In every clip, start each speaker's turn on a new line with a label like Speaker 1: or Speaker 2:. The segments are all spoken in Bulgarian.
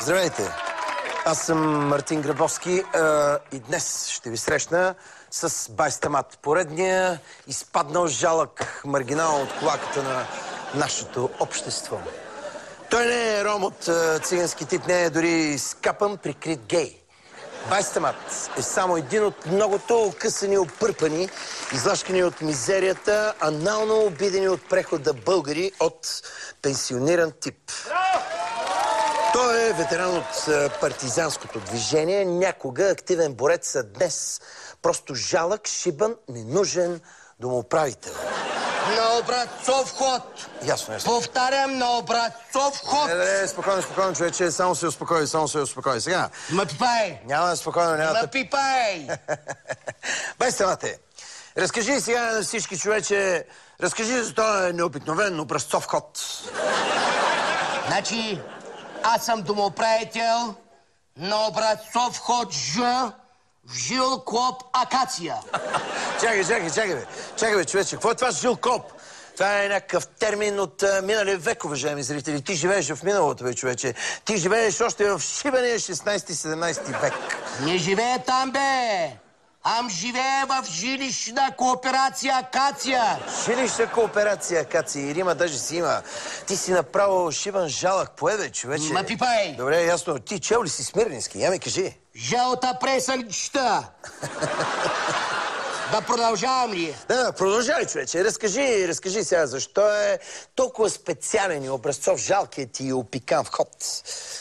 Speaker 1: Здравейте! Аз съм Мартин Грабовски и днес ще ви срещна с Байстамат, поредния изпаднал жалък маргинал от клаката на нашето общество. Той не е ром от цигански тип, не е дори скапан, прикрит гей. Байстамат е само един от многото окъсани, опърпани, излашкани от мизерията, анално обидени от прехода българи от пенсиониран тип. Той е ветеран от партизанското движение, някога активен борец, а днес просто жалък, шибан, ненужен домоуправител.
Speaker 2: На образцов ход!
Speaker 1: Ясно, ясно.
Speaker 2: Повтарям, на образцов ход!
Speaker 1: Спокойно, човече, само се успокой. Сега.
Speaker 2: Напипай!
Speaker 1: Няма спокойно, няма...
Speaker 2: Напипай!
Speaker 1: Байстамате, разкажи сега на всички, човече, разкажи за този необикновен образцов ход.
Speaker 2: Значи, аз съм домоуправител на образцов ход Ж в жилкоп акация.
Speaker 1: Чакай, бе, човече, какво е това жилкоп? Това е някакъв термин от миналия век, уважаеми зрители. Ти живееш в миналото, бе, човече. Ти живееш още в шибания 16-17 век.
Speaker 2: Не живее там, бе! Ам живее в жилищна кооперация Акация.
Speaker 1: Жилищна кооперация Акация. И Рима даже си има. Ти си направо шибан жалък поеде, човече.
Speaker 2: Напипай!
Speaker 1: Добре, ясно. Ти чел ли си Смирненски? Я ми кажи.
Speaker 2: Жълта преса ли чета? Да продължавам ли?
Speaker 1: Да, продължай, човече. Разкажи сега, защо е толкова специален и образцов жалкият и опикан вход?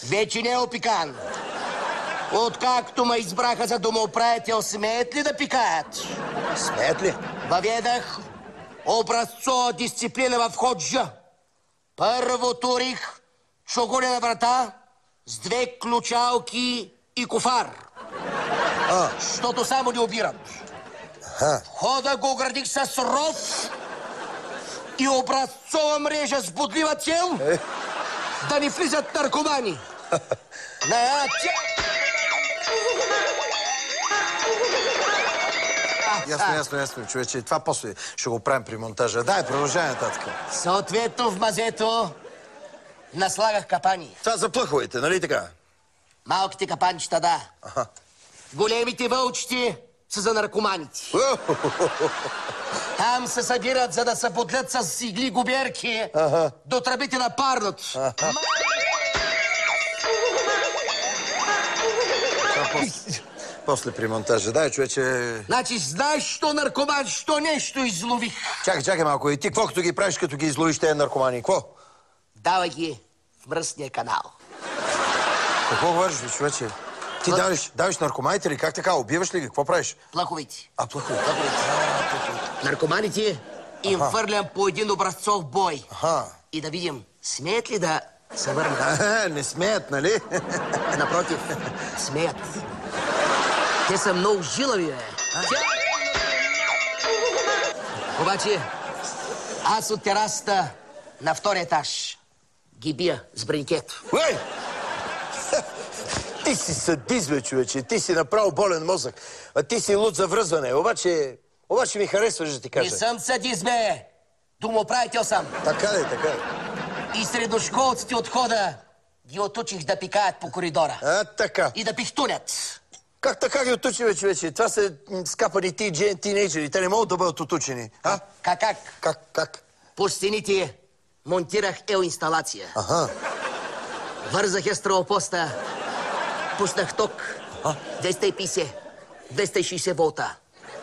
Speaker 2: Вече не е опикан. Откакто ме избраха за домоуправител, смеят ли да пикаят?
Speaker 1: Смеят ли?
Speaker 2: Въведах образцова дисциплина в ход Ж. Първо турих чугунена врата с 2 ключалки и кофар. Защото само ни обират. Входа го оградих с ров и образцова мрежа с бодлива цел да ни влизат наркомани.
Speaker 1: Ясно, човече. Това после ще го правим при монтажа. Дай, продължай нататък.
Speaker 2: Съответно в мазето наслагах капани.
Speaker 1: Това за плъховете, нали така?
Speaker 2: Малките капанчета, да. Големите вълчите са за наркоманите. Там се събират, за да се бодлят с игли губерки до тръбите на парното.
Speaker 1: После при монтажа. Дай, човече...
Speaker 2: Значи, знаеш, що наркоман, що нещо излових.
Speaker 1: Чакай малко. И ти какво като ги правиш, като ги изловиш тези наркомани? Какво?
Speaker 2: Давай ги в мръсния канал.
Speaker 1: Какво говориш, човече? Ти давиш наркоманите ли? Как така? Убиваш ли ги? Какво правиш?
Speaker 2: Плаховите.
Speaker 1: Плаховите.
Speaker 2: Наркоманите им фърлям по един образцов бой. И да видим, смеят ли да се върнат?
Speaker 1: Не смеят, нали?
Speaker 2: Напротив, смеят. Те са много жилави, бе. Обаче, аз от терасата на втория етаж ги бия с бринкет.
Speaker 1: Ти си садист, бе, човече. Ти си направо болен мозък. А ти си луд за връзване. Обаче ми харесваш, да ти кажа.
Speaker 2: Не съм садист, бе. Домоуправител съм.
Speaker 1: Така ли?
Speaker 2: И средношколците от хода ги отучих да пикаят по коридора.
Speaker 1: Така.
Speaker 2: И да пихтунят.
Speaker 1: Как така ги отучи, бе, човече? Това са скапани тинейджери. Те не могат да бъдат отучени. Как?
Speaker 2: По стените монтирах инсталация. Вързах я с травопоста. Пуснах ток. 250, 260 волта.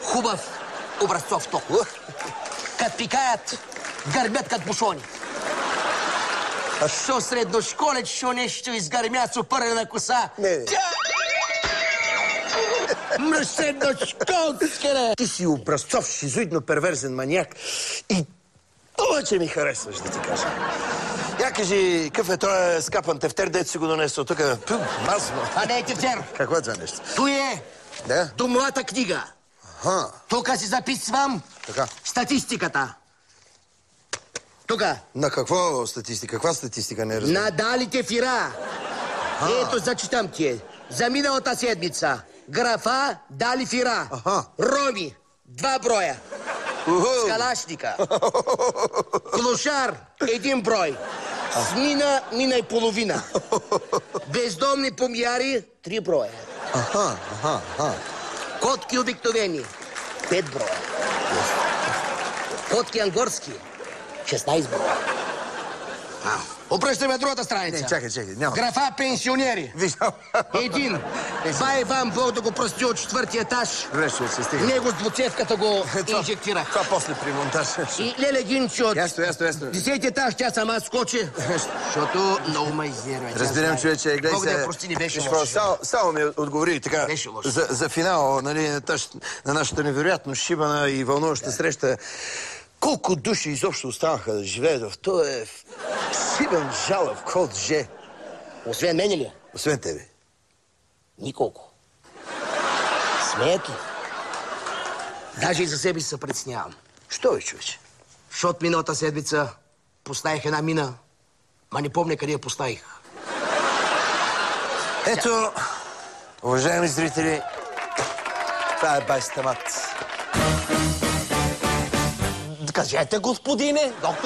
Speaker 2: Хубав образцов ток. Кът пикаят, гърмят кът бушони. Шо средношколец, шо нещо изгърмя с опърнена коса. Средношколцкере!
Speaker 1: Ти си образцов, шизоидно перверзен маняк. И повече ми харесваш, да ти кажа. Я кажи, какъв е този скапан тефтер, дето си го донесъл тук? Мазно.
Speaker 2: А не е тефтер.
Speaker 1: Какво е това нещо?
Speaker 2: Той е до моята книга. Тук си записвам статистиката. Тук.
Speaker 1: На какво статистика? Каква статистика не разбира?
Speaker 2: На далите фира. Ето, зачитам ти. За миналата седмица. Графа дали фира. Роми. 2 броя. С калашника. Клошар. 1 брой. Мина и половина. Бездомни помияри 3 броя. Котки обикновени 5 броя. Котки ангорски 16 броя. Обръщаме другата страница.
Speaker 1: Не, чакай, няма.
Speaker 2: Графа пенсионери.
Speaker 1: Виждам.
Speaker 2: Един. Бай вам Бог да го прости от 4-ти етаж.
Speaker 1: Добре, ще се стига.
Speaker 2: Него с двуцевката го инжектирах.
Speaker 1: Това после при монтаж.
Speaker 2: И Леля Гинчо от
Speaker 1: Ясно.
Speaker 2: 10-ти етаж, тя сама скочи. Защото много ме изнервя.
Speaker 1: Разбирам, човече, гледай
Speaker 2: Бог да я
Speaker 1: се.
Speaker 2: прости, не беше лошо.
Speaker 1: Само ми отговори така.
Speaker 2: Беше лошо.
Speaker 1: За финал, нали, на нашата невероятно шибана и вълнуваща среща. Колко души изобщо останаха да живеят в този сибен жалъв код же?
Speaker 2: Освен мене ли?
Speaker 1: Освен тебе.
Speaker 2: Николко. Смеят ли? Даже и за себе си се притеснявам.
Speaker 1: Що бе, човече?
Speaker 2: Защото миналата седмица поставих една мина, ма не помня къде я поставих.
Speaker 1: Ето, уважаеми зрители, това е Байстамат.
Speaker 3: Кажете, господине, доктор